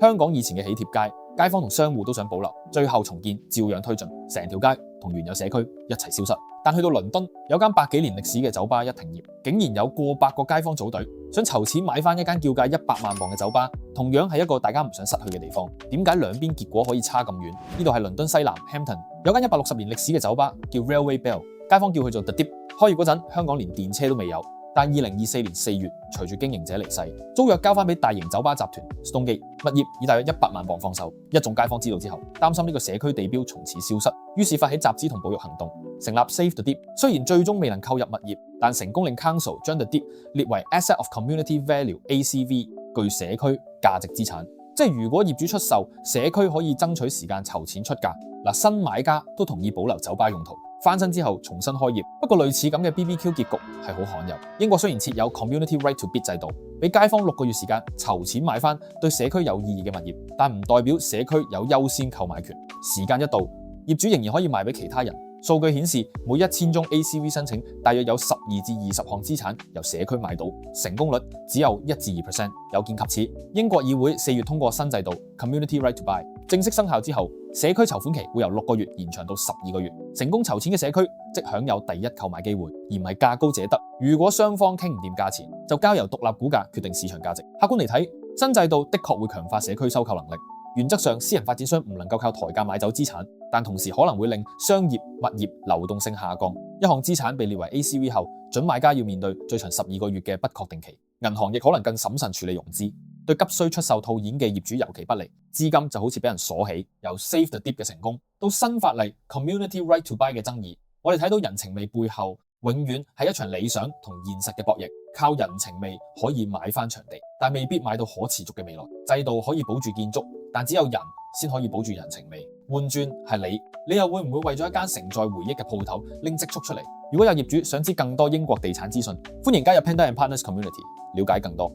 香港以前嘅喜帖街，街坊同商戶都想保留，最後重建照樣推進，成條街同原有社區一齊消失。但去到倫敦，有間100幾年歷史嘅酒吧一停業，竟然有過百個街坊組隊，想籌錢買翻一間叫價100萬磅嘅酒吧，同樣係一個大家唔想失去嘅地方。點解兩邊結果可以差咁遠？呢度係倫敦西南 Hampton， 有間160年歷史嘅酒吧叫 Railway Bell， 街坊叫佢做 The Dip。開業嗰陣，香港連電車都未有。但2024年4月，隨住經營者離世，租約交翻俾大型酒吧集團 Stonegate， 物業以大約100萬磅放售。一眾街坊知道之後，擔心呢個社區地標從此消失，於是發起集資同保育行動，成立 Save the Dip。雖然最終未能購入物業，但成功令 Council 將 The Dip 列為 Asset of Community Value (ACV) 具社區價值資產。即係如果業主出售，社區可以爭取時間籌錢出價。新買家都同意保留酒吧用途。翻新之後重新開業，不過類似咁嘅 BBQ 結局係好罕有。英國雖然設有 Community Right to Bid 制度，俾街坊6個月時間籌錢買翻對社區有意義嘅物業，但唔代表社區有優先購買權。時間一到，業主仍然可以賣俾其他人。數據顯示，每1000宗 ACV 申請，大約有12至20項資產由社區買到，成功率只有1至2%。有見及此，英國議會4月通過新制度 Community Right to Buy， 正式生效之後，社區籌款期會由6個月延長到12個月。成功籌錢嘅社區即享有第一購買機會，而唔係價高者得。如果雙方傾唔掂價錢，就交由獨立估價決定市場價值。客觀嚟睇，新制度的確會強化社區收購能力。原則上，私人發展商唔能夠靠抬價買走資產，但同時可能會令商業物業流動性下降。一項資產被列為 ACV 後，準買家要面對最長12個月嘅不確定期。銀行亦可能更審慎處理融資，對急需出售套現嘅業主尤其不利。資金就好似俾人鎖起。由 Save the Dip 嘅成功到新法例 Community Right to Buy 嘅爭議，我哋睇到人情味背後永遠係一場理想同現實嘅博弈。靠人情味可以買翻場地，但未必買到可持續嘅未來。制度可以保住建築，但只有人先可以保住人情味。換轉係你又會唔會為咗一間承載回憶嘅鋪頭拎積蓄出嚟？如果有業主想知更多英國地產資訊，歡迎加入 Panda and Partners Community，了解更多。